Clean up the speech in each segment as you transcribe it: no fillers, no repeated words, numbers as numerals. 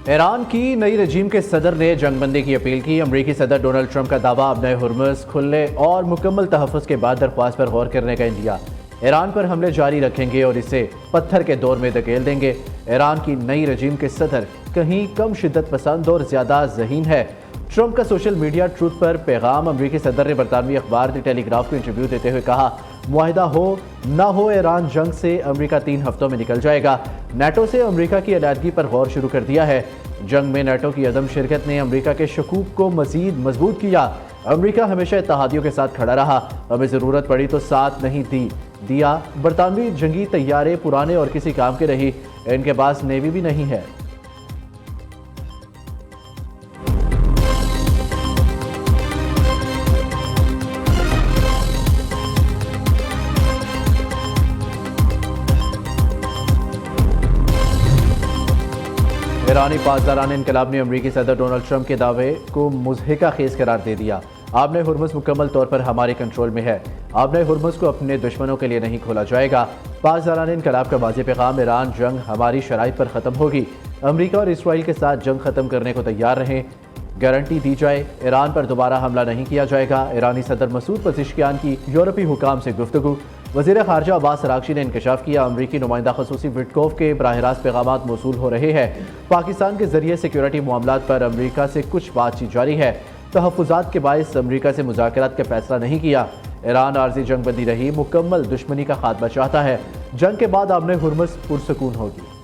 Iran की नई रजीम के सदर ने जंगबंदी की अपील की। अमरीकी सदर डोनाल्ड ट्रंप का दावा अब नए हुर्मुज़ खुलने और मुकम्मल तहफ़्फ़ुज़ के बाद दरख्वास्त पर गौर करने का इंडिया। ईरान पर हमले जारी रखेंगे और इसे पत्थर के दौर में धकेल देंगे। ईरान की नई रजीम के सदर कहीं कम शिद्दत पसंद और ज़्यादा ज़हीन है। ट्रंप का सोशल मीडिया ट्रूथ पर पैगाम। अमरीकी सदर ने बरतानवी अखबार द टेलीग्राफ को इंटरव्यू देते हुए कहा, मुआहिदा हो ना हो ईरान जंग से अमरीका 3 हफ्तों में निकल जाएगा। नेटो से अमरीका की अलहदगी पर गौर शुरू कर दिया है। जंग में नेटो की अदम शिरकत ने अमरीका के शकूक को मजीद मजबूत किया। अमरीका हमेशा इत्तेहादियों के साथ खड़ा रहा, हमें ज़रूरत पड़ी तो साथ नहीं दिया। बरतानवी जंगी तैयारे पुराने और किसी काम के नहीं, इनके पास नेवी भी नहीं है। ईरानी पासदारान इनकलाब ने अमरीकी सदर डोनाल्ड ट्रंप के दावे को मुज़हिका खेज करार दे दिया। आबने हुर्मुज़ मुकम्मल तौर पर हमारे कंट्रोल में है। आबने हुर्मुज़ को अपने दुश्मनों के लिए नहीं खोला जाएगा। पासदारान इनकलाब का वाज़ेह पैगाम, ईरान जंग हमारी शराइत पर ख़त्म होगी। अमरीका और इसराइल के साथ जंग ख़त्म करने को तैयार रहें, गारंटी दी जाए ईरान पर दोबारा हमला नहीं किया जाएगा। ईरानी सदर मसूद पज़ेश्कियान की यूरोपीय हुकाम से गुफ्तगू। वज़ीर ख़ारजा अब्बास अराग़ची ने इंकशाफ किया, अमरीकी नुमाइंदा ख़ुसूसी विटकोफ के बराह रास्त पैगामात मौसूल हो रहे हैं। पाकिस्तान के ज़रिए सिक्योरिटी मामलात पर अमरीका से कुछ बातचीत जारी है। तहफ़्फ़ुज़ात के बायस अमरीका से मुज़ाकरात का फैसला नहीं किया। ईरान आर्जी जंगबंदी रही, मुकम्मल दुश्मनी का खात्मा चाहता है। जंग के बाद आबने हुर्मुज़ पुरसकून होगी।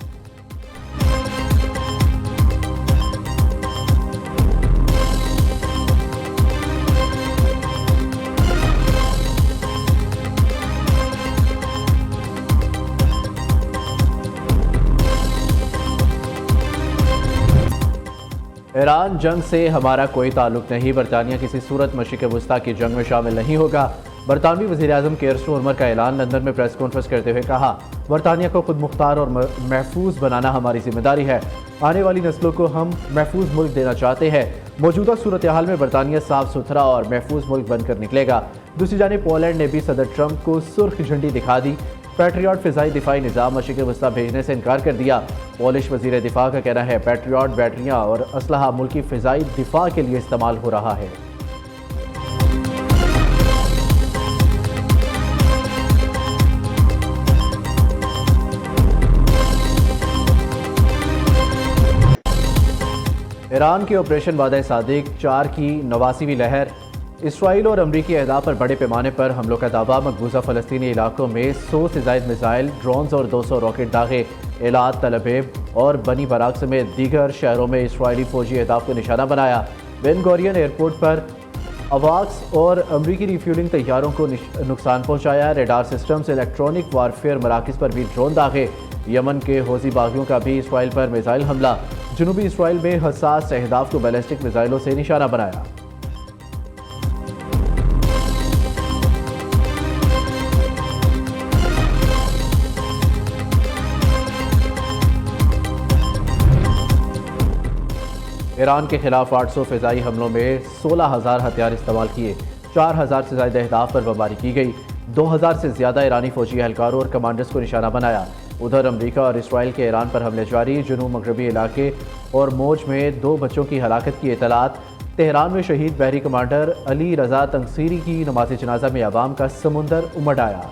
ईरान जंग से हमारा कोई ताल्लुक नहीं। बरतानिया किसी सूरत मशरिक़ वस्ता की जंग में शामिल नहीं होगा। बरतानवी वज़ीर आज़म केयर स्टारमर का ऐलान। लंदन में प्रेस कॉन्फ्रेंस करते हुए कहा, बरतानिया को खुद मुख्तार और महफूज बनाना हमारी जिम्मेदारी है। आने वाली नस्लों को हम महफूज मुल्क देना चाहते हैं। मौजूदा सूरत हाल में बरतानिया साफ सुथरा और महफूज मुल्क बनकर निकलेगा। दूसरी जानिब पोलैंड ने भी सदर ट्रंप को सुर्ख झंडी दिखा दी। पैट्रियट फ़िज़ाई दिफाई निज़ाम मशरिक़ वस्ता भेजने से इनकार कर दिया। पोलिश वज़ीर दिफा का कहना है, पैट्रियट बैटरियाँ और असलहा मुल्की फ़िज़ाई दिफा के लिए इस्तेमाल हो रहा है। ईरान के ऑपरेशन वादा सादिक 4 की 89वीं लहर। इसराइल और अमरीकी अहदाफ पर बड़े पैमाने पर हमलों का दावा। मकबूजा फ़लस्तीनी इलाकों में 100 से ज़ायद मिसाइल, ड्रोन्स और 200 रॉकेट दागे। एलात, तल अबीब और बनी बराक समेत दीगर शहरों में इसराइली फ़ौजी अहदाफ को निशाना बनाया। बेन गोरियन एयरपोर्ट पर अवाक्स और अमरीकी रिफ्यूलिंग तैयारों को नुकसान पहुँचाया। रेडार सिस्टम से इलेक्ट्रॉनिक वारफेयर मराकज़ पर भी ड्रोन दागे। यमन के हौज़ी बागियों का भी इसराइल पर मिसाइल हमला। जनूबी इसराइल में हसास अहदाफ को बैलिस्टिक मिसाइलों से निशाना बनाया। ईरान के खिलाफ 800 फ़िज़ाई हमलों में 16,000 हथियार इस्तेमाल किए। 4,000 से ज़्यादा अहदाफ पर बमबारी की गई। 2,000 से ज़्यादा ईरानी फ़ौजी एहलकारों और कमांडर्स को निशाना बनाया। उधर अमरीका और इसराइल के ईरान पर हमले जारी। जनूब मगरबी इलाके और मौज में 2 बच्चों की हलाकत की इतलात। तेहरान में शहीद बहरी कमांडर अली रज़ा तंसीरी की नमाज जनाजा में अवाम का समुंदर उमड़ आया।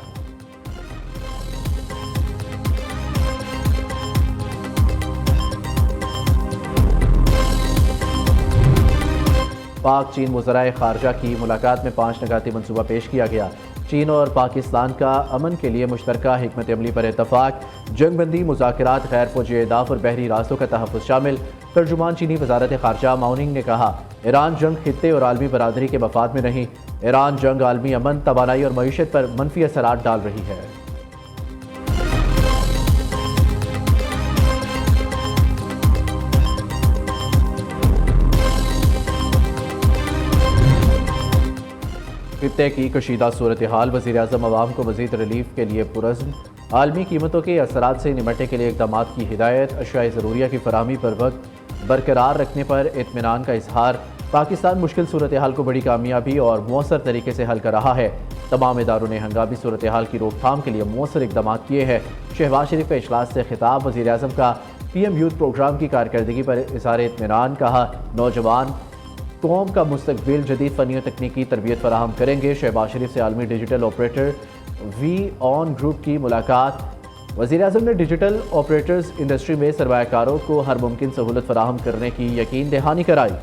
पाक चीन वज़राए ख़ारजा की मुलाकात में 5 निकाती मनसूबा पेश किया गया। चीन और पाकिस्तान का अमन के लिए मुश्तरका हिकमत अमली पर इत्तफाक। जंगबंदी, मुज़ाकरात, गैर फ़ौजी अहदाफ और बहरी रास्तों का तहफ़्फ़ुज़ शामिल। तर्जुमान चीनी वज़ारत ख़ारजा माउनिंग ने कहा, ईरान जंग खित्ते और आलमी बरादरी के मफाद में नहीं। ईरान जंग आलमी अमन, तवानाई और मईशत पर मनफी असरात डाल रही है। खित्ते की कशीदा सूरत हाल। वज़ीर आज़म अवाम को मज़ीद रिलीफ के लिए पुरज़्म। आलमी कीमतों के असरात से निमटने के लिए इक़दाम की हिदायत। अशिया ज़रूरिया की फराहमी पर वक्त बरकरार रखने पर इत्मीनान का इजहार। पाकिस्तान मुश्किल सूरत हाल को बड़ी कामयाबी और मौसर तरीके से हल कर रहा है। तमाम इदारों ने हंगामी सूरत हाल की रोकथाम के लिए मौसर इक़दाम किए हैं। शहबाज शरीफ के इजलास से खिताब। वज़ीर आज़म का PM यूथ प्रोग्राम की कारकर्दगी पर इज़हार इत्मीनान। कहा, नौजवान कौम का मुस्तकबिल जदीद फ़नी और तकनीकी तरबियत फराहम करेंगे। शहबाज शरीफ से आलमी digital operator VEON group की मुलाकात। वज़ीर-ए-आज़म ने डिजिटल ऑपरेटर्स इंडस्ट्री में सरमायाकारों को हर मुमकिन सहूलत फराहम करने की यकीन दहानी कराई।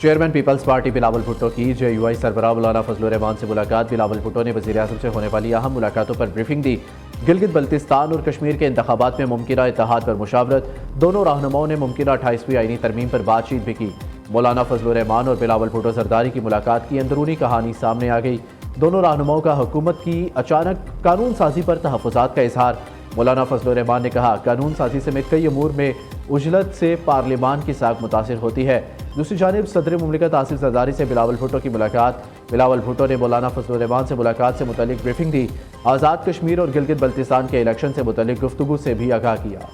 चेयरमैन पीपल्स पार्टी बिलावल भुट्टो की JUI सरबराह मौलाना फजलुर रहमान से मुलाकात। बिलावल भुट्टो ने वज़ीर-ए-आज़म से होने वाली अहम मुलाकातों पर ब्रीफिंग दी। गिलगित बल्तिस्तान और कश्मीर के इंतखाबात में मुमकिना इत्तेहाद पर मुशावरत। दोनों रहनुमाओं ने मुमकिना 28वीं आईनी तरमीम पर बातचीत भी की। मौलाना फजलुर रहमान और बिलावल भुट्टो जरदारी की मुलाकात की अंदरूनी कहानी सामने आ गई। दोनों रहनुमाओं का हुकूमत की अचानक कानून साजी पर तहफ़्फ़ुज़ात का इजहार। मौलाना फजलुर रहमान ने कहा, कानून साजी समेत कई अमूर में उजलत से पार्लिमान की साख मुतासिर होती है। दूसरी जानिब सदर मुमलिकत आसिफ जरदारी से बिलावल भुट्टो की मुलाकात। बिलावल भुट्टो ने मौलाना फजलुर रहमान से मुलाकात से मुतल्लिक ब्रीफिंग दी। आज़ाद कश्मीर और गिलगित बल्तिस्तान के इलेक्शन से मुतल्लिक गुफ्तगू से भी आगाह किया।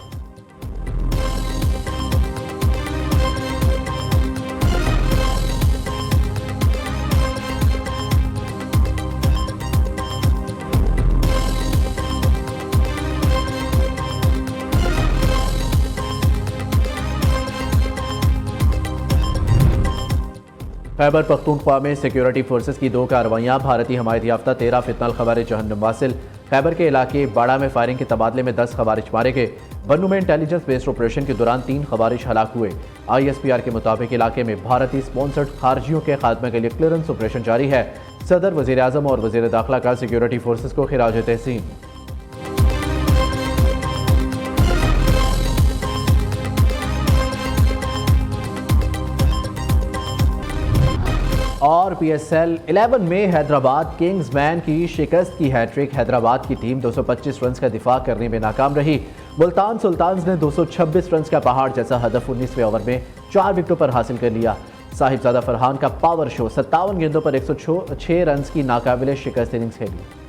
खैबर पख्तूनख्वा में सिक्योरिटी फोर्सेस की 2 कार्रवाइयाँ। भारतीय हमायत याफ्ता 13 फितनल खवारिज जहन्नुम वासिल। खैबर के इलाके बाड़ा में फायरिंग के तबादले में 10 खवारिज मारे गए। बन्नू में इंटेलिजेंस बेस्ड ऑपरेशन के दौरान 3 खवारिज हलाक हुए। ISPR के मुताबिक इलाके में भारतीय स्पॉन्सर्ड खारजियों के खात्मे के लिए क्लियरेंस ऑपरेशन जारी है। सदर, वज़ीर-ए-आज़म और वज़ीर दाखिला का सिक्योरिटी फोर्सेस को खिराज तहसीन। और PSL 11 में हैदराबाद किंग्समैन की शिकस्त की हैट्रिक। हैदराबाद की टीम 225 रन का दिफा करने में नाकाम रही। मुल्तान सुल्तान्स ने 226 रन का पहाड़ जैसा हदफ 19वें ओवर में 4 विकेटों पर हासिल कर लिया। साहिबजादा फरहान का पावर शो 57 गेंदों पर 106 रन की नाकाबिले शिकस्त इनिंग्स खेली।